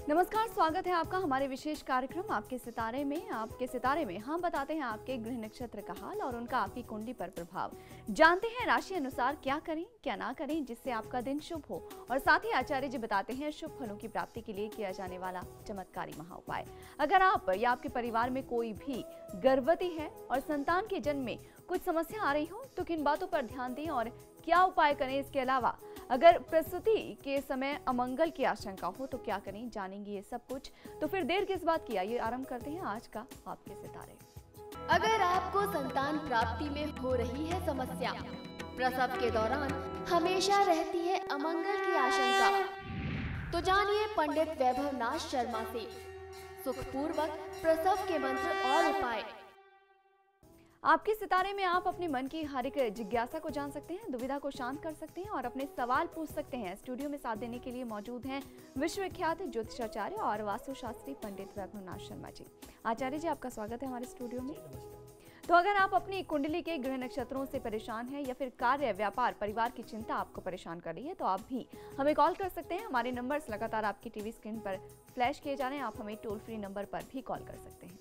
नमस्कार, स्वागत है आपका हमारे विशेष कार्यक्रम आपके सितारे में हम बताते हैं आपके गृह नक्षत्र का हाल और उनका आपकी कुंडली पर प्रभाव। जानते हैं राशि अनुसार क्या करें क्या ना करें जिससे आपका दिन शुभ हो, और साथ ही आचार्य जी बताते हैं शुभ फलों की प्राप्ति के लिए किया जाने वाला चमत्कारी महा उपाय। अगर आप या आपके परिवार में कोई भी गर्भवती है और संतान के जन्म में कुछ समस्या आ रही हो तो किन बातों पर ध्यान दें और क्या उपाय करें। इसके अलावा अगर प्रसूति के समय अमंगल की आशंका हो तो क्या करें, जानेंगे ये सब कुछ। तो फिर देर किस बात की, आइए आरंभ करते हैं आज का आपके सितारे। अगर आपको संतान प्राप्ति में हो रही है समस्या, प्रसव के दौरान हमेशा रहती है अमंगल की आशंका, तो जानिए पंडित वैभवनाथ शर्मा से सुखपूर्वक प्रसव के मंत्र और उपाय। आपके सितारे में आप अपने मन की हर एक जिज्ञासा को जान सकते हैं, दुविधा को शांत कर सकते हैं और अपने सवाल पूछ सकते हैं। स्टूडियो में साथ देने के लिए मौजूद हैं विश्वविख्यात ज्योतिषाचार्य और वास्तुशास्त्री पंडित वैभवनाथ शर्मा जी। आचार्य जी, आपका स्वागत है हमारे स्टूडियो में। तो अगर आप अपनी कुंडली के गृह नक्षत्रों से परेशान हैं या फिर कार्य, व्यापार, परिवार की चिंता आपको परेशान कर रही है तो आप भी हमें कॉल कर सकते हैं। हमारे नंबर्स लगातार आपकी टीवी स्क्रीन पर फ्लैश किए जा रहे हैं। आप हमें टोल फ्री नंबर पर भी कॉल कर सकते हैं।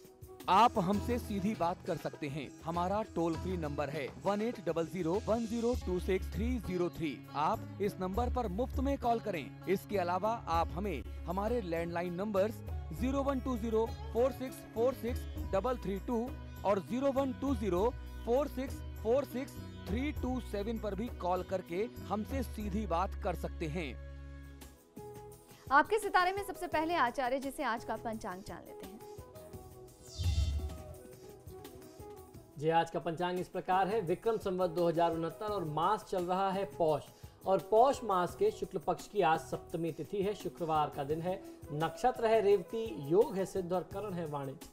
आप हमसे सीधी बात कर सकते हैं। हमारा टोल फ्री नंबर है 1800-1026-303। आप इस नंबर पर मुफ्त में कॉल करें। इसके अलावा आप हमें हमारे लैंडलाइन नंबर्स 0120-4646-332 और 0120-4646-327 पर भी कॉल करके हमसे सीधी बात कर सकते हैं। आपके सितारे में सबसे पहले आचार्य जी से आज का पंचांग जान लेते हैं। जी, आज का पंचांग इस प्रकार है। विक्रम संवत 2069 और मास चल रहा है पौष, और पौष मास के शुक्ल पक्ष की आज सप्तमी तिथि है। शुक्रवार का दिन है। नक्षत्र है रेवती, योग है सिद्ध और करण है वाणिज्य।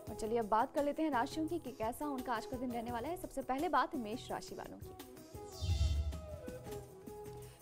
और चलिए अब बात कर लेते हैं राशियों की कि कैसा उनका आज का दिन रहने वाला है। सबसे पहले बात मेष राशि वालों की।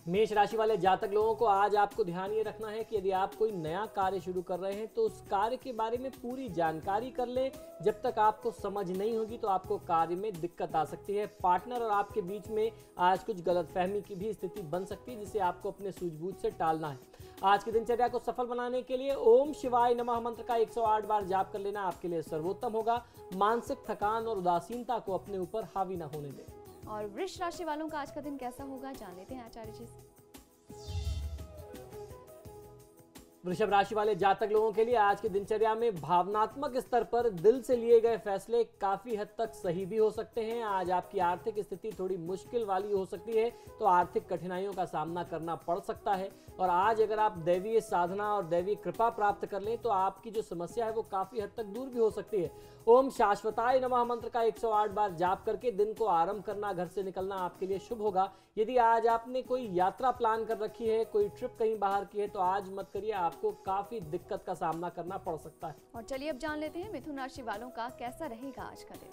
मेष राशि वाले जातक लोगों को आज आपको ध्यान ये रखना है कि यदि आप कोई नया कार्य शुरू कर रहे हैं तो उस कार्य के बारे में पूरी जानकारी कर लें। जब तक आपको समझ नहीं होगी तो आपको कार्य में दिक्कत आ सकती है। पार्टनर और आपके बीच में आज कुछ गलतफहमी की भी स्थिति बन सकती है, जिसे आपको अपने सूझबूझ से टालना है। आज की दिनचर्या को सफल बनाने के लिए ओम शिवाय नमः मंत्र का 108 बार जाप कर लेना आपके लिए सर्वोत्तम होगा। मानसिक थकान और उदासीनता को अपने ऊपर हावी न होने दें। और वृष राशि वालों का आज का दिन कैसा होगा, जान लेते हैं आचार्य जी से। वृषभ राशि वाले जातक लोगों के लिए आज की दिनचर्या में भावनात्मक स्तर पर दिल से लिए गए फैसले काफी हद तक सही भी हो सकते हैं। आज आपकी आर्थिक स्थिति थोड़ी मुश्किल वाली हो सकती है, तो आर्थिक कठिनाइयों का सामना करना पड़ सकता है। और आज अगर आप दैवीय साधना और दैवीय कृपा प्राप्त कर लें तो आपकी जो समस्या है वो काफी हद तक दूर भी हो सकती है। ओम शाश्वताय नमः मंत्र का 108 बार जाप करके दिन को आरंभ करना, घर से निकलना आपके लिए शुभ होगा। यदि आज आपने कोई यात्रा प्लान कर रखी है, कोई ट्रिप कहीं बाहर की है, तो आज मत करिए, आपको काफी दिक्कत का सामना करना पड़ सकता है। और चलिए अब जान लेते हैं मिथुन राशि वालों का कैसा रहेगा आज का दिन।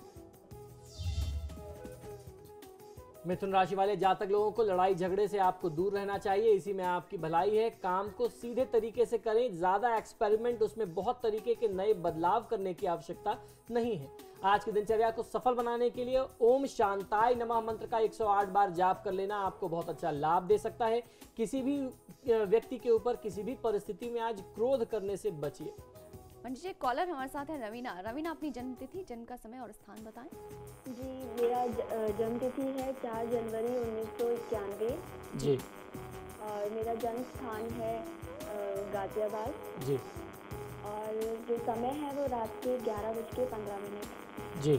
मिथुन राशि वाले जातक लोगों को लड़ाई झगड़े से आपको दूर रहना चाहिए, इसी में आपकी भलाई है। काम को सीधे तरीके से करें, ज्यादा एक्सपेरिमेंट, उसमें बहुत तरीके के नए बदलाव करने की आवश्यकता नहीं है। आज की दिनचर्या को सफल बनाने के लिए ओम शांताय नमः मंत्र का 108 बार जाप कर लेना आपको बहुत अच्छा लाभ दे सकता है। किसी भी व्यक्ति के ऊपर किसी भी परिस्थिति में आज क्रोध करने से बचिए। पंडित जी, कॉलर हमारे साथ है रवीना। रवीना, अपनी जन्म तिथि, जन्म का समय और स्थान बताएं। जी, मेरा जन्म तिथि है 4 जनवरी 1991 जी, और मेरा जन्म स्थान है गाजियाबाद जी, और जो समय है वो रात के 11:15। जी,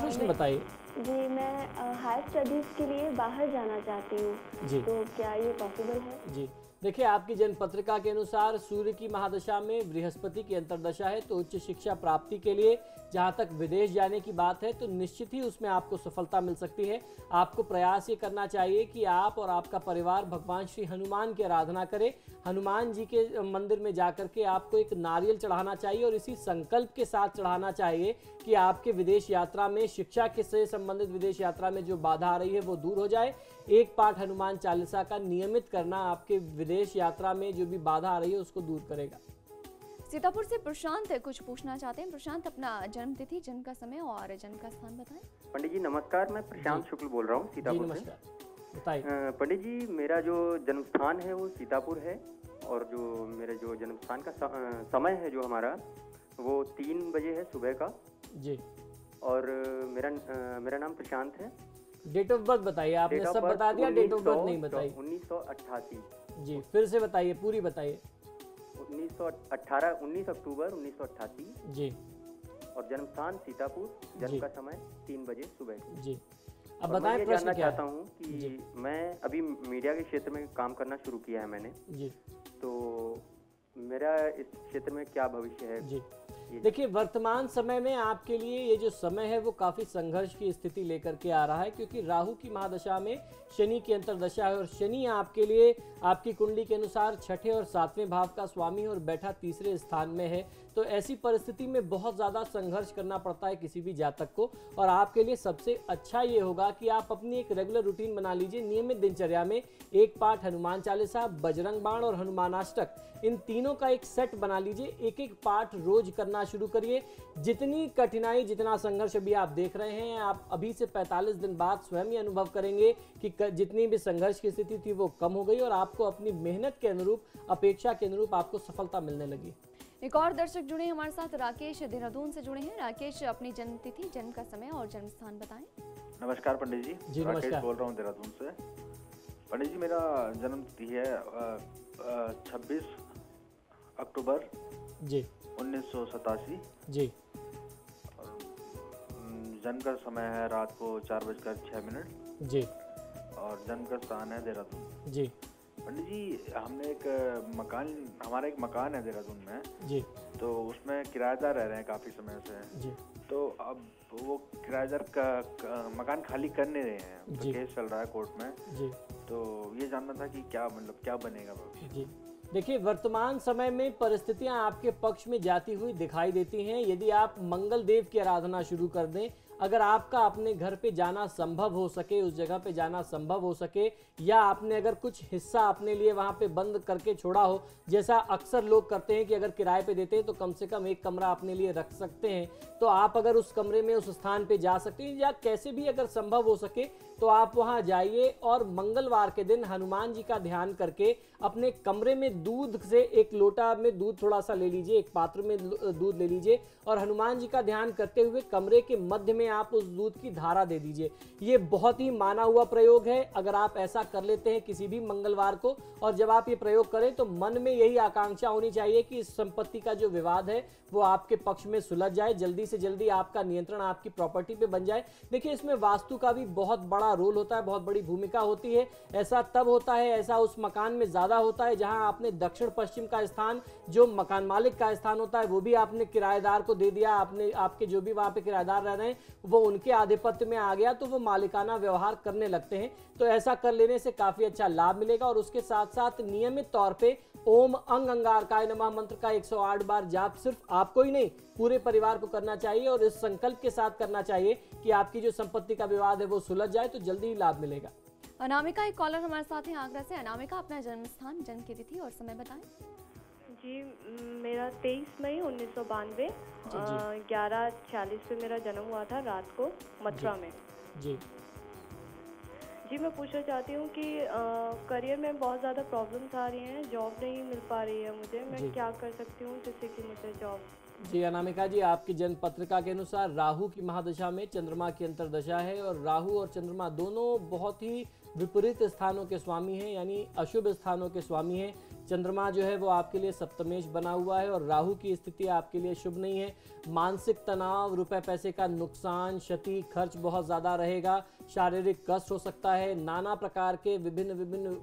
प्रश्न बताइए। जी, मैं हायर स्टडीज़ के लिए बाहर जाना चाहती हूँ, जी, तो क्या ये पॉसिबल है? जी, देखिए, आपकी जन्म पत्रिका के अनुसार सूर्य की महादशा में बृहस्पति की अंतर्दशा है, तो उच्च शिक्षा प्राप्ति के लिए जहाँ तक विदेश जाने की बात है तो निश्चित ही उसमें आपको सफलता मिल सकती है। आपको प्रयास ये करना चाहिए कि आप और आपका परिवार भगवान श्री हनुमान की आराधना करें। हनुमान जी के मंदिर में जाकर के आपको एक नारियल चढ़ाना चाहिए और इसी संकल्प के साथ चढ़ाना चाहिए कि आपके विदेश यात्रा में, शिक्षा के से संबंधित विदेश यात्रा में जो बाधा आ रही है वो दूर हो जाए। एक पाठ हनुमान चालीसा का नियमित करना आपके विदेश यात्रा में जो भी बाधा आ रही है उसको दूर करेगा। सीतापुर से प्रशांत कुछ पूछना चाहते हैं। प्रशांत, अपना जन्म तिथि, जन्म का समय और जन्म का स्थान बताएं। पंडित जी नमस्कार, मैं प्रशांत शुक्ल बोल रहा हूँ सीतापुर से। बताइए। पंडित जी, मेरा जो जन्म स्थान है वो सीतापुर है और जो मेरे जो जन्म स्थान का समय है जो हमारा वो 3 बजे है सुबह का जी। और मेरा नाम प्रशांत है। डेट ऑफ बर्थ बताइए, आपने सब बता दिया, डेट ऑफ बर्थ नहीं बताई। 1988। जी, फिर से बताइए, पूरी बताइए। 19 अक्टूबर 1988 जी। और जन्म स्थान सीतापुर, जन्म का समय 3 बजे सुबह। जी, अब बताएं प्रश्न क्या है। चाहता हूँ कि मैं अभी मीडिया के क्षेत्र में काम करना शुरू किया है मैंने जी, तो मेरा इस क्षेत्र में क्या भविष्य है जी। देखिए, वर्तमान समय में आपके लिए ये जो समय है वो काफी संघर्ष की स्थिति लेकर के आ रहा है, क्योंकि राहु की महादशा में शनि की अंतर्दशा है और शनि आपके लिए आपकी कुंडली के अनुसार छठे और 7वें भाव का स्वामी और बैठा तीसरे स्थान में है। तो ऐसी परिस्थिति में बहुत ज़्यादा संघर्ष करना पड़ता है किसी भी जातक को। और आपके लिए सबसे अच्छा ये होगा कि आप अपनी एक रेगुलर रूटीन बना लीजिए। नियमित दिनचर्या में एक पाठ हनुमान चालीसा, बजरंग बाण और हनुमानाष्टक, इन तीनों का एक सेट बना लीजिए। एक एक पाठ रोज करना शुरू करिए। जितनी कठिनाई, जितना संघर्ष अभी आप देख रहे हैं, आप अभी से 45 दिन बाद स्वयं ही अनुभव करेंगे कि जितनी भी संघर्ष की स्थिति थी वो कम हो गई और आपको अपनी मेहनत के अनुरूप, अपेक्षा के अनुरूप आपको सफलता मिलने लगी। एक और दर्शक जुड़े हमारे साथ, राकेश देहरादून से जुड़े हैं। राकेश, अपनी जन्म तिथि, जन्म का समय और जन्म स्थान बताएं। नमस्कार पंडित जी। जी राकेश नमस्कार। बोल रहा हूँ देहरादून से। पंडित जी, मेरा जन्म तिथि है 26 अक्टूबर जी 1987 जी। जन्म का समय है रात को 4:06 जी और जन्म का स्थान है देहरादून। जी। पंडित जी, हमारा एक मकान है देहरादून में जी तो उसमें किराएदार रह रहे हैं काफी समय से। जी। तो अब वो किराएदार का मकान खाली कर नहीं रहे हैं, तो केस चल रहा है कोर्ट में। जी। तो ये जानना था कि क्या क्या बनेगा जी। देखिए, वर्तमान समय में परिस्थितियां आपके पक्ष में जाती हुई दिखाई देती हैं। यदि आप मंगल देव की आराधना शुरू कर दें, अगर आपका अपने घर पे जाना संभव हो सके, उस जगह पे जाना संभव हो सके, या आपने अगर कुछ हिस्सा अपने लिए वहां पे बंद करके छोड़ा हो, जैसा अक्सर लोग करते हैं कि अगर किराए पे देते हैं तो कम से कम एक कमरा अपने लिए रख सकते हैं, तो आप अगर उस कमरे में, उस स्थान पे जा सकते हैं, या कैसे भी अगर संभव हो सके तो आप वहां जाइए और मंगलवार के दिन हनुमान जी का ध्यान करके अपने कमरे में दूध से एक लोटा में दूध थोड़ा सा ले लीजिए, एक पात्र में दूध ले लीजिए और हनुमान जी का ध्यान करते हुए कमरे के मध्य में आप उस दूध की धारा दे दीजिए। ये बहुत ही माना हुआ प्रयोग है। अगर आप ऐसा कर लेते हैं किसी भी मंगलवार को, और जब आप ये प्रयोग करें तो मन में यही आकांक्षा होनी चाहिए कि इस संपत्ति का जो विवाद है वो आपके पक्ष में सुलझ जाए, जल्दी से जल्दी आपका नियंत्रण आपकी प्रॉपर्टी पे बन जाए। देखिए, इसमें वास्तु का भी बहुत बड़ा रोल होता है, बहुत बड़ी भूमिका होती है। ऐसा तब होता है, ऐसा उस मकान में ज्यादा होता है जहां आपने दक्षिण पश्चिम का स्थान, जो मकान मालिक का स्थान होता है, वो भी आपने किराएदार को दे दिया। आपने, आपके जो भी वहां पे किराएदार रह रहे हैं वो उनके आधिपत्य में आ गया, तो वो मालिकाना व्यवहार करने लगते हैं। तो ऐसा कर लेने से काफी अच्छा लाभ मिलेगा। और उसके साथ साथ नियमित तौर पे ओम अंग अंगारकाय नमः मंत्र का 108 बार जाप सिर्फ आपको ही नहीं, पूरे परिवार को करना चाहिए और इस संकल्प के साथ करना चाहिए कि आपकी जो संपत्ति का विवाद है वो सुलझ जाए, तो जल्दी ही लाभ मिलेगा। अनामिका, एक कॉलर हमारे साथ है आगरा से। अनामिका, अपना जन्म स्थान, जन्म की तिथि और समय बताएं। जी, मेरा 23 मई 1992 11:46 पे मेरा जन्म हुआ था, रात को मथुरा में। जी जी, मैं पूछना चाहती हूँ कि करियर में बहुत ज़्यादा प्रॉब्लम्स आ रही हैं, जॉब नहीं मिल पा रही है मुझे। मैं क्या कर सकती हूँ जिससे कि मुझे जॉब। जी अनामिका जी, आपकी जन्म पत्रिका के अनुसार राहु की महादशा में चंद्रमा की अंतर्दशा है और राहु और चंद्रमा दोनों बहुत ही विपरीत स्थानों के स्वामी हैं, यानी अशुभ स्थानों के स्वामी हैं। चंद्रमा जो है वो आपके लिए सप्तमेश बना हुआ है और राहु की स्थिति आपके लिए शुभ नहीं है। मानसिक तनाव, रुपए पैसे का नुकसान, क्षति, खर्च बहुत ज़्यादा रहेगा, शारीरिक कष्ट हो सकता है, नाना प्रकार के विभिन्न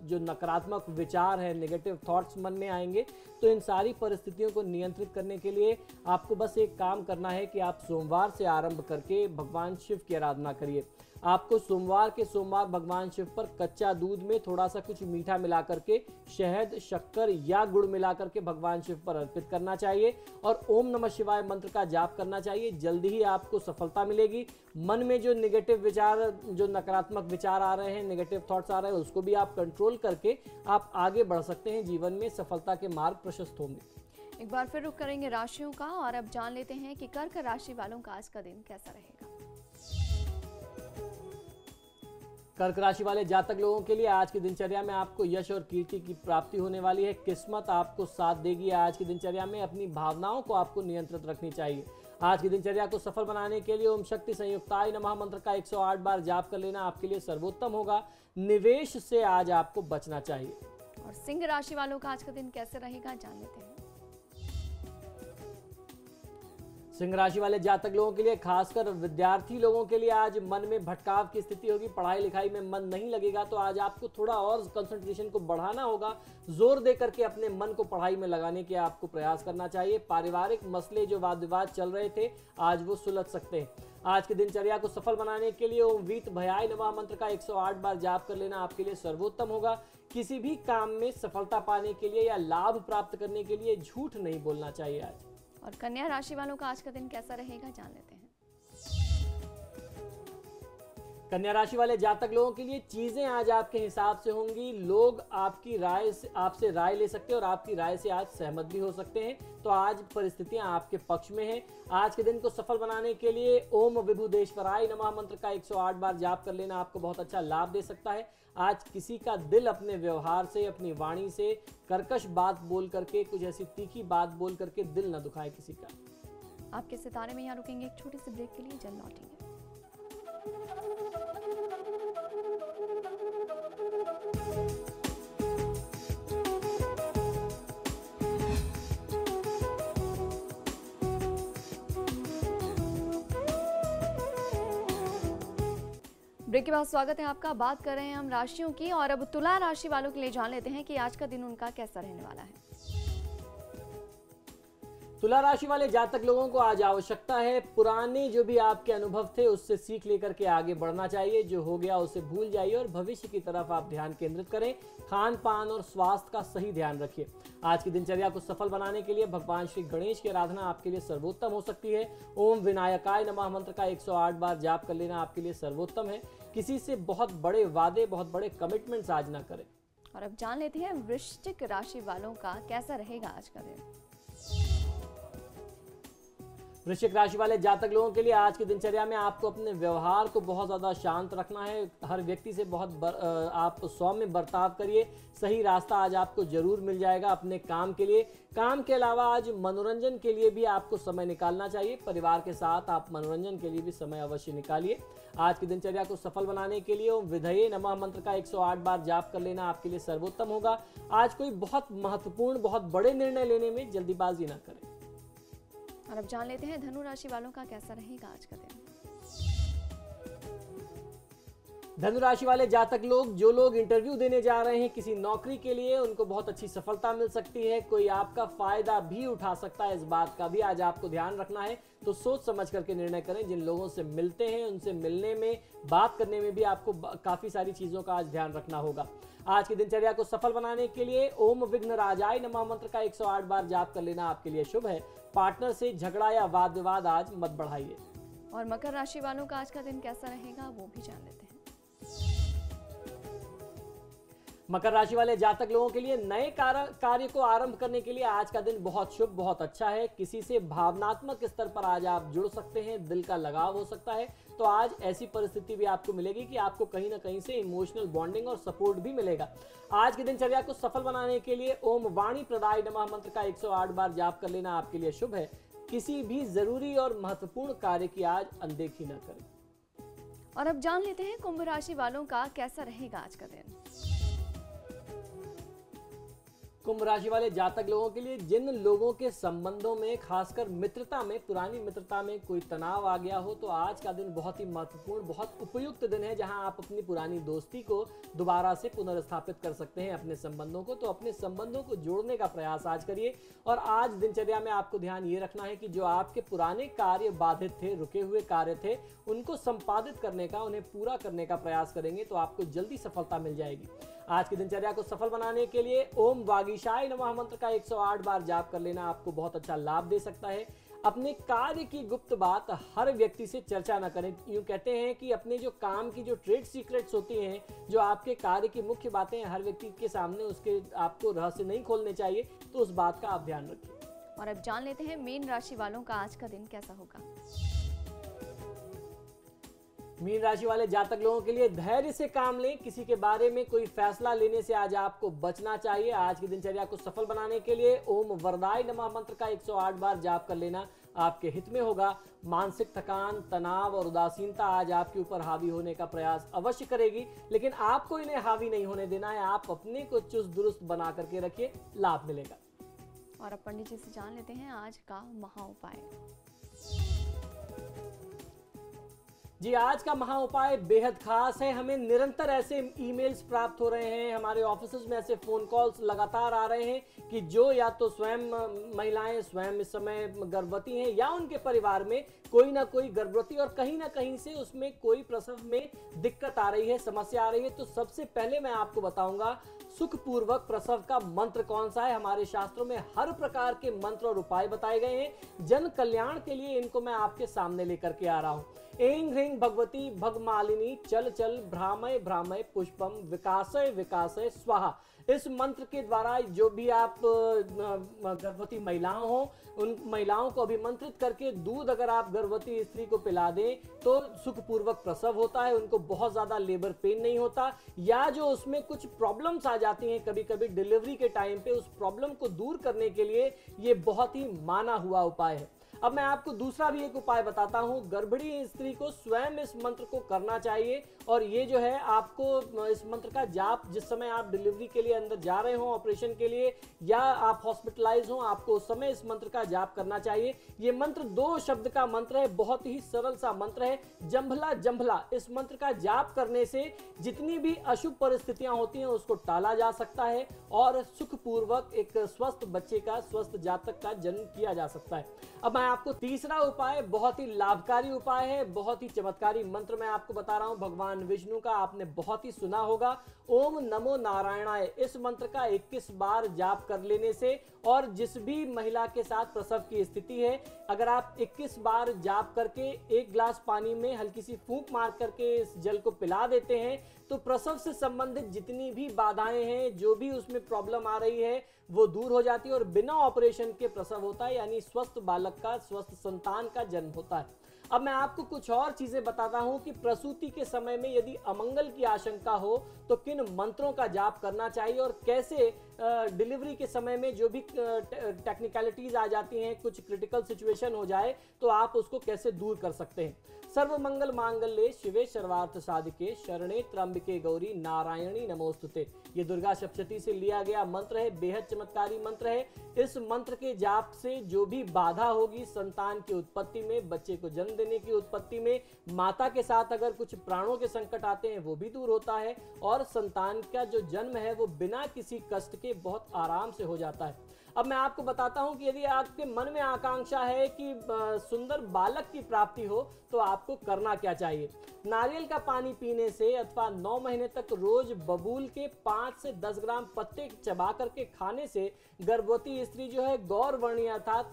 जो नकारात्मक विचार हैं, नेगेटिव थॉट्स मन में आएंगे। तो इन सारी परिस्थितियों को नियंत्रित करने के लिए आपको बस एक काम करना है कि आप सोमवार से आरंभ करके भगवान शिव की आराधना करिए। आपको सोमवार के सोमवार भगवान शिव पर कच्चा दूध में थोड़ा सा कुछ मीठा मिला करके, शहद, शक्कर या गुड़ मिला करके भगवान शिव पर अर्पित करना चाहिए और ओम नमः शिवाय मंत्र का जाप करना चाहिए। जल्दी ही आपको सफलता मिलेगी। मन में जो नेगेटिव विचार, जो नकारात्मक विचार आ रहे हैं, नेगेटिव थॉट्स आ रहे हैं, उसको भी आप कंट्रोल करके आप आगे बढ़ सकते हैं। जीवन में सफलता के मार्ग प्रशस्त होंगे। एक बार फिर रुख करेंगे राशियों का और अब जान लेते हैं कि कर्क राशि वालों का आज का दिन कैसा रहेगा। कर्क राशि वाले जातक लोगों के लिए आज की दिनचर्या में आपको यश और कीर्ति की प्राप्ति होने वाली है। किस्मत आपको साथ देगी। आज की दिनचर्या में अपनी भावनाओं को आपको नियंत्रित रखनी चाहिए। आज की दिनचर्या को सफल बनाने के लिए ओम शक्ति संयुक्ताय नमः मंत्र का 108 बार जाप कर लेना आपके लिए सर्वोत्तम होगा। निवेश से आज आपको बचना चाहिए। और सिंह राशि वालों का आज का दिन कैसे रहेगा, जान लेते हैं। सिंह राशि वाले जातक लोगों के लिए, खासकर विद्यार्थी लोगों के लिए आज मन में भटकाव की स्थिति होगी। पढ़ाई लिखाई में मन नहीं लगेगा, तो आज आपको थोड़ा और कंसंट्रेशन को बढ़ाना होगा। जोर दे करके अपने मन को पढ़ाई में लगाने के आपको प्रयास करना चाहिए। पारिवारिक मसले जो वाद विवाद चल रहे थे, आज वो सुलझ सकते हैं। आज की दिनचर्या को सफल बनाने के लिए ओम वीत भयाय नमः मंत्र का 108 बार जाप कर लेना आपके लिए सर्वोत्तम होगा। किसी भी काम में सफलता पाने के लिए या लाभ प्राप्त करने के लिए झूठ नहीं बोलना चाहिए आज। और कन्या राशि वालों का आज का दिन कैसा रहेगा, जान लेते हैं। कन्या राशि वाले जातक लोगों के लिए चीजें आज आपके हिसाब से होंगी। लोग आपसे राय ले सकते हैं और आपकी राय से आज सहमत भी हो सकते हैं। तो आज परिस्थितियां आपके पक्ष में हैं। आज के दिन को सफल बनाने के लिए ओम विभुदेश्वराय नमः मंत्र का 108 बार जाप कर लेना आपको बहुत अच्छा लाभ दे सकता है। आज किसी का दिल अपने व्यवहार से, अपनी वाणी से कर्कश बात बोल करके, कुछ ऐसी तीखी बात बोल करके दिल न दुखाए किसी का। आपके सितारे में यहाँ रुकेंगे एक छोटे से ब्रेक के लिए, जल्द लौटेंगे। ब्रेक के बाद स्वागत है आपका। बात कर रहे हैं हम राशियों की, और अब तुला राशि वालों के लिए जान लेते हैं कि आज का दिन उनका कैसा रहने वाला है। तुला राशि वाले जातक लोगों को आज आवश्यकता है पुराने जो भी आपके अनुभव थे उससे सीख लेकर के आगे बढ़ना चाहिए। जो हो गया उसे भूल जाइए और भविष्य की तरफ आप ध्यान केंद्रित करें। खान पान और स्वास्थ्य का सही ध्यान रखिए। आज की दिनचर्या को सफल बनाने के लिए भगवान श्री गणेश की आराधना आपके लिए सर्वोत्तम हो सकती है। ओम विनायकाय नमः मंत्र का 108 बार जाप कर लेना आपके लिए सर्वोत्तम है। किसी से बहुत बड़े वादे, बहुत बड़े कमिटमेंट्स आज ना करें। और अब जान लेते हैं वृश्चिक राशि वालों का कैसा रहेगा आज का दिन। वृश्चिक राशि वाले जातक लोगों के लिए आज की दिनचर्या में आपको अपने व्यवहार को बहुत ज़्यादा शांत रखना है। हर व्यक्ति से बहुत आप सौम्य बर्ताव करिए। सही रास्ता आज आपको जरूर मिल जाएगा अपने काम के लिए। काम के अलावा आज मनोरंजन के लिए भी आपको समय निकालना चाहिए। परिवार के साथ आप मनोरंजन के लिए भी समय अवश्य निकालिए। आज की दिनचर्या को सफल बनाने के लिए ओम विधये नमः मंत्र का 108 बार जाप कर लेना आपके लिए सर्वोत्तम होगा। आज कोई बहुत महत्वपूर्ण, बहुत बड़े निर्णय लेने में जल्दीबाजी ना करें। और अब जान लेते हैं धनु राशि वालों का कैसा रहेगा आज का दिन। धनु राशि वाले जातक लोग, जो लोग इंटरव्यू देने जा रहे हैं किसी नौकरी के लिए, उनको बहुत अच्छी सफलता मिल सकती है। कोई आपका फायदा भी उठा सकता है, इस बात का भी आज आपको ध्यान रखना है। तो सोच समझ करके निर्णय करें। जिन लोगों से मिलते हैं उनसे मिलने में, बात करने में भी आपको काफी सारी चीजों का आज ध्यान रखना होगा। आज की दिनचर्या को सफल बनाने के लिए ओम विघ्न राजाय नमः मंत्र का 108 बार जाप कर लेना आपके लिए शुभ है। पार्टनर से झगड़ा या वाद विवाद आज मत बढ़ाइए। और मकर राशि वालों का आज का दिन कैसा रहेगा वो भी जान लेते हैं। मकर राशि वाले जातक लोगों के लिए नए कार्य को आरंभ करने के लिए आज का दिन बहुत शुभ, बहुत अच्छा है। किसी से भावनात्मक स्तर पर आज आप जुड़ सकते हैं, दिल का लगाव हो सकता है। तो आज ऐसी परिस्थिति भी आपको मिलेगी कि आपको कहीं ना कहीं से इमोशनल बॉन्डिंग और सपोर्ट भी मिलेगा। आज की दिनचर्या को सफल बनाने के लिए ओम वाणी प्रदाय नमः मंत्र का 108 बार जाप कर लेना आपके लिए शुभ है। किसी भी जरूरी और महत्वपूर्ण कार्य की आज अनदेखी न करें। और अब जान लेते हैं कुंभ राशि वालों का कैसा रहेगा आज का दिन। कुंभ राशि वाले जातक लोगों के लिए, जिन लोगों के संबंधों में, खासकर मित्रता में, पुरानी मित्रता में कोई तनाव आ गया हो, तो आज का दिन बहुत ही महत्वपूर्ण, बहुत उपयुक्त दिन है जहां आप अपनी पुरानी दोस्ती को दोबारा से पुनर्स्थापित कर सकते हैं, अपने संबंधों को। तो अपने संबंधों को जोड़ने का प्रयास आज करिए। और आज दिनचर्या में आपको ध्यान ये रखना है कि जो आपके पुराने कार्य बाधित थे, रुके हुए कार्य थे, उनको संपादित करने का, उन्हें पूरा करने का प्रयास करेंगे तो आपको जल्दी सफलता मिल जाएगी। आज की दिनचर्या को सफल बनाने के लिए ओम वागीशाय नमः मंत्र का 108 बार जाप कर लेना आपको बहुत अच्छा लाभ दे सकता है। अपने कार्य की गुप्त बात हर व्यक्ति से चर्चा न करें। यूं कहते हैं कि अपने जो काम की जो ट्रेड सीक्रेट्स होती हैं, जो आपके कार्य की मुख्य बातें हैं, हर व्यक्ति के सामने उसके आपको रहस्य नहीं खोलने चाहिए। तो उस बात का आप ध्यान रखिए। और अब जान लेते हैं मीन राशि वालों का आज का दिन कैसा होगा। मीन राशि वाले जातक लोगों के लिए धैर्य से काम लें, किसी के बारे में कोई फैसला लेने से आज आपको बचना चाहिए। आज की दिनचर्या को सफल बनाने के लिए ओम वरदाय नमः मंत्र का 108 बार जाप कर लेना आपके हित में होगा। मानसिक थकान, तनाव और उदासीनता आज आपके ऊपर हावी होने का प्रयास अवश्य करेगी, लेकिन आपको इन्हें हावी नहीं होने देना है। आप अपने को चुस्त दुरुस्त बना करके रखिए, लाभ मिलेगा। और अब पंडित जी से जान लेते हैं आज का महा उपाय। जी, आज का महा उपाय बेहद खास है। हमें निरंतर ऐसे ईमेल्स प्राप्त हो रहे हैं, हमारे ऑफिस में ऐसे फोन कॉल्स लगातार आ रहे हैं कि जो या तो स्वयं महिलाएं स्वयं इस समय गर्भवती हैं या उनके परिवार में कोई ना कोई गर्भवती और कहीं ना कहीं से उसमें कोई प्रसव में दिक्कत आ रही है, समस्या आ रही है। तो सबसे पहले मैं आपको बताऊंगा सुखपूर्वक प्रसव का मंत्र कौन सा है। हमारे शास्त्रों में हर प्रकार के मंत्र और उपाय बताए गए हैं, जन कल्याण के लिए इनको मैं आपके सामने लेकर के आ रहा हूं। ऐं ह्रीं भगवती भगमालिनी चल चल भ्रामय भ्रामय पुष्पम विकासय विकासय स्वाहा। इस मंत्र के द्वारा जो भी आप गर्भवती महिलाओं हो, उन महिलाओं को अभिमंत्रित करके दूध अगर आप गर्भवती स्त्री को पिला दें तो सुखपूर्वक प्रसव होता है, उनको बहुत ज्यादा लेबर पेन नहीं होता, या जो उसमें कुछ प्रॉब्लम्स आ जाती हैं कभी कभी डिलीवरी के टाइम पे, उस प्रॉब्लम को दूर करने के लिए ये बहुत ही माना हुआ उपाय है। अब मैं आपको दूसरा भी एक उपाय बताता हूं। गर्भिणी स्त्री को स्वयं इस मंत्र को करना चाहिए, और ये जो है आपको इस मंत्र का जाप जिस समय आप डिलीवरी के लिए अंदर जा रहे हो, ऑपरेशन के लिए, या आप हॉस्पिटलाइज हो, आपको उस समय इस मंत्र का जाप करना चाहिए। ये मंत्र 2 शब्द का मंत्र है, बहुत ही सरल सा मंत्र है, जंभला जंभला। इस मंत्र का जाप करने से जितनी भी अशुभ परिस्थितियां होती हैं उसको टाला जा सकता है और सुखपूर्वक एक स्वस्थ बच्चे का, स्वस्थ जातक का जन्म किया जा सकता है। अब मैं आपको तीसरा उपाय, बहुत ही लाभकारी उपाय है, बहुत ही चमत्कारी मंत्र मैं आपको बता रहा हूं भगवान विष्णु का। आपने बहुत ही सुना होगा, ओम नमो नारायणाय। इस मंत्र का 21 बार जाप कर लेने से, और जिस भी महिला के साथ प्रसव की स्थिति है, अगर आप 21 बार जाप करके 1 गिलास पानी में हल्की सी फूंक मार करके इस जल को पिला देते हैं तो प्रसव से संबंधित जितनी भी बाधाएं हैं, जो भी उसमें प्रॉब्लम आ रही है, वो दूर हो जाती है और बिना ऑपरेशन के प्रसव होता है, यानी स्वस्थ बालक का, स्वस्थ संतान का जन्म होता है। अब मैं आपको कुछ और चीजें बताता हूं कि प्रसूति के समय में यदि अमंगल की आशंका हो तो किन मंत्रों का जाप करना चाहिए, और कैसे डिलीवरी के समय में जो भी टेक्निकलिटीज आ जाती हैं, कुछ क्रिटिकल सिचुएशन हो जाए तो आप उसको कैसे दूर कर सकते हैं। सर्व मंगल मांगल्ये शिवे सर्वार्थ साधिके शरणे त्र्यंबके गौरी नारायणी नमोस्तुते। ये दुर्गा सप्तशती से लिया गया मंत्र है, बेहद चमत्कारी मंत्र है। इस मंत्र के जाप से जो भी बाधा होगी संतान की उत्पत्ति में, बच्चे को जन्म देने की उत्पत्ति में, माता के साथ अगर कुछ प्राणों के संकट आते हैं वो भी दूर होता है, और संतान का जो जन्म है वो बिना किसी कष्ट के बहुत आराम से हो जाता है। अब मैं आपको बताता हूं कि यदि आपके मन में आकांक्षा है कि सुंदर बालक की प्राप्ति हो तो आपको करना क्या चाहिए। नारियल का पानी पीने से अथवा 9 महीने तक रोज बबूल के 5 से 10 ग्राम पत्ते चबा करके खाने से गर्भवती स्त्री जो है गौरवर्णीय अर्थात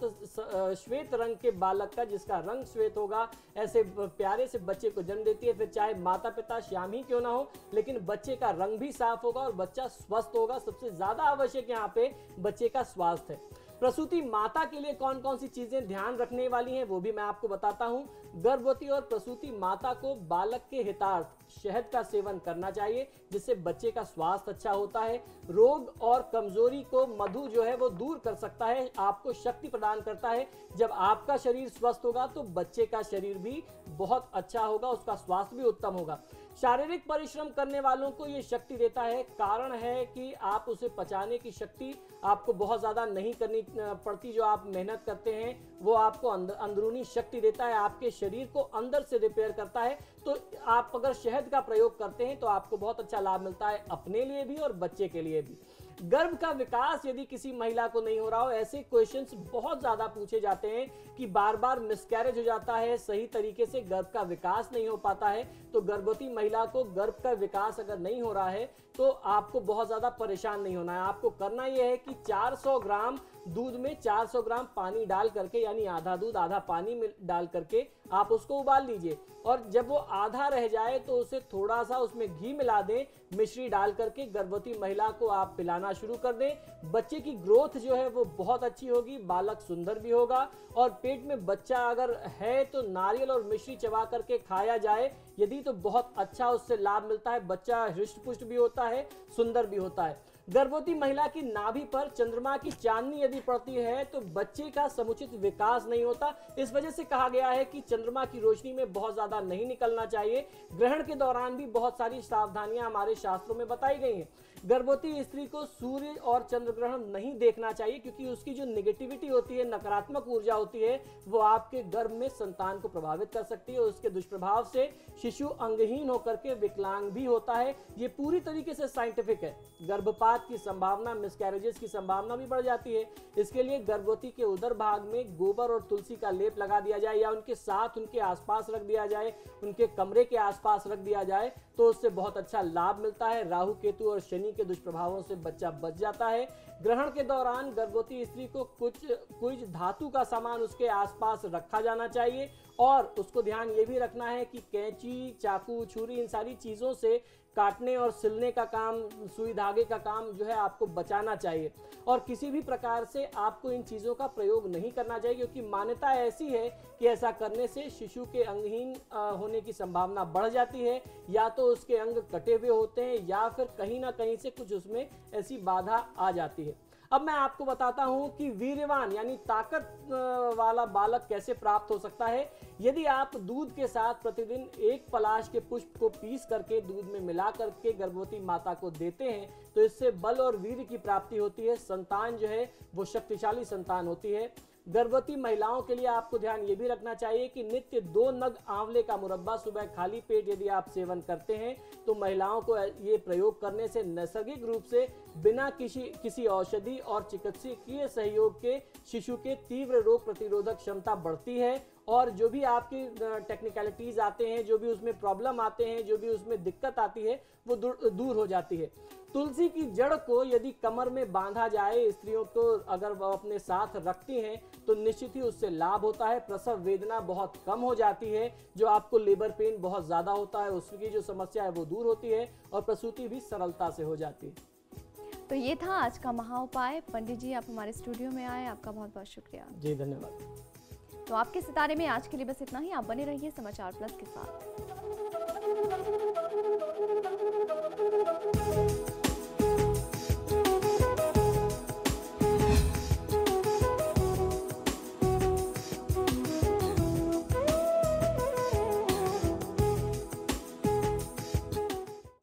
श्वेत रंग के बालक का, जिसका रंग श्वेत होगा, ऐसे प्यारे से बच्चे को जन्म देती है। फिर चाहे माता पिता श्याम ही क्यों ना हो, लेकिन बच्चे का रंग भी साफ होगा और बच्चा स्वस्थ होगा। सबसे ज्यादा आवश्यक यहाँ पे बच्चे का स्वास्थ्य है। प्रसूति माता के लिए कौन कौन सी चीजें ध्यान रखने वाली हैं वो भी मैं आपको बताता हूं। गर्भवती और प्रसूति माता को बालक के हितार्थ शहद का सेवन करना चाहिए, जिससे बच्चे का स्वास्थ्य अच्छा होता है। रोग और कमजोरी को मधु जो है वो दूर कर सकता है, आपको शक्ति प्रदान करता है। जब आपका शरीर स्वस्थ होगा तो बच्चे का शरीर भी बहुत अच्छा होगा, उसका स्वास्थ्य भी उत्तम होगा। शारीरिक परिश्रम करने वालों को ये शक्ति देता है, कारण है कि आप उसे पचाने की शक्ति आपको बहुत ज्यादा नहीं करनी पड़ती। जो आप मेहनत करते हैं वो आपको अंदरूनी शक्ति देता है, आपके शरीर को अंदर से रिपेयर करता है। तो आप अगर शहद का प्रयोग करते हैं तो आपको बहुत अच्छा लाभ मिलता है, अपने लिए भी और बच्चे के लिए भी। गर्भ का विकास यदि किसी महिला को नहीं हो रहा हो, ऐसे क्वेश्चंस बहुत ज्यादा पूछे जाते हैं कि बार बार मिसकैरेज हो जाता है, सही तरीके से गर्भ का विकास नहीं हो पाता है। तो गर्भवती महिला को गर्भ का विकास अगर नहीं हो रहा है तो आपको बहुत ज्यादा परेशान नहीं होना है। आपको करना यह है कि 400 ग्राम दूध में 400 ग्राम पानी डाल करके, यानी आधा दूध आधा पानी में डाल करके आप उसको उबाल लीजिए। और जब वो आधा रह जाए तो उसे थोड़ा सा उसमें घी मिला दें, मिश्री डाल करके गर्भवती महिला को आप पिलाना शुरू कर दें। बच्चे की ग्रोथ जो है वो बहुत अच्छी होगी, बालक सुंदर भी होगा। और पेट में बच्चा अगर है तो नारियल और मिश्री चबा करके खाया जाए यदि, तो बहुत अच्छा उससे लाभ मिलता है। बच्चा हृष्ट पुष्ट भी होता है, सुंदर भी होता है। गर्भवती महिला की नाभि पर चंद्रमा की चांदनी यदि पड़ती है तो बच्चे का समुचित विकास नहीं होता। इस वजह से कहा गया है कि चंद्रमा की रोशनी में बहुत ज्यादा नहीं निकलना चाहिए। ग्रहण के दौरान भी बहुत सारी सावधानियां हमारे शास्त्रों में बताई गई हैं। गर्भवती स्त्री को सूर्य और चंद्र ग्रहण नहीं देखना चाहिए, क्योंकि उसकी जो नेगेटिविटी होती है, नकारात्मक ऊर्जा होती है, वो आपके गर्भ में संतान को प्रभावित कर सकती है। उसके दुष्प्रभाव से शिशु अंगहीन होकर के विकलांग भी होता है। ये पूरी तरीके से साइंटिफिक है। गर्भपात की संभावना, मिसकैरेजेस की संभावना भी बढ़ जाती है। इसके लिए गर्भवती के उदर भाग में गोबर और तुलसी का लेप लगा दिया जाए, या उनके साथ उनके आसपास रख दिया जाए, उनके कमरे के आसपास रख दिया जाए, तो उससे बहुत अच्छा लाभ मिलता है। राहु केतु और शनि के दुष्प्रभावों से बच्चा बच जाता है। ग्रहण के दौरान गर्भवती स्त्री को कुछ धातु का सामान उसके आसपास रखा जाना चाहिए। और उसको ध्यान ये भी रखना है कि कैंची, चाकू, छुरी, इन सारी चीजों से काटने और सिलने का काम, सुई धागे का काम जो है आपको बचाना चाहिए। और किसी भी प्रकार से आपको इन चीजों का प्रयोग नहीं करना चाहिए, क्योंकि मान्यता ऐसी है कि ऐसा करने से शिशु के अंगहीन होने की संभावना बढ़ जाती है। या तो उसके अंग कटे हुए होते हैं, या फिर कहीं ना कहीं से कुछ उसमें ऐसी बाधा आ जाती है। अब मैं आपको बताता हूं कि वीर्यवान यानी ताकत वाला बालक कैसे प्राप्त हो सकता है। यदि आप दूध के साथ प्रतिदिन 1 पलाश के पुष्प को पीस करके दूध में मिला करके गर्भवती माता को देते हैं, तो इससे बल और वीर्य की प्राप्ति होती है। संतान जो है वो शक्तिशाली संतान होती है। गर्भवती महिलाओं के लिए आपको ध्यान ये भी रखना चाहिए कि नित्य 2 नग आंवले का मुरब्बा सुबह खाली पेट यदि आप सेवन करते हैं, तो महिलाओं को ये प्रयोग करने से नैसर्गिक रूप से बिना किसी औषधि और चिकित्सकीय सहयोग के शिशु के तीव्र रोग प्रतिरोधक क्षमता बढ़ती है। और जो भी आपकी टेक्निकलिटीज आते हैं, जो भी उसमें प्रॉब्लम आते हैं, जो भी उसमें दिक्कत आती है, वो दूर हो जाती है। तुलसी की जड़ को यदि कमर में बांधा जाए, स्त्रियों को अगर वो अपने साथ रखती हैं, तो निश्चित ही उससे लाभ होता है। प्रसव वेदना बहुत कम हो जाती है। जो आपको लेबर पेन बहुत ज्यादा होता है, उसकी जो समस्या है वो दूर होती है, और प्रसूति भी सरलता से हो जाती है। तो ये था आज का महा उपाय। पंडित जी, आप हमारे स्टूडियो में आए, आपका बहुत बहुत शुक्रिया। जी धन्यवाद। तो आपके सितारे में आज के लिए बस इतना ही। आप बने रहिए समाचार प्लस के साथ।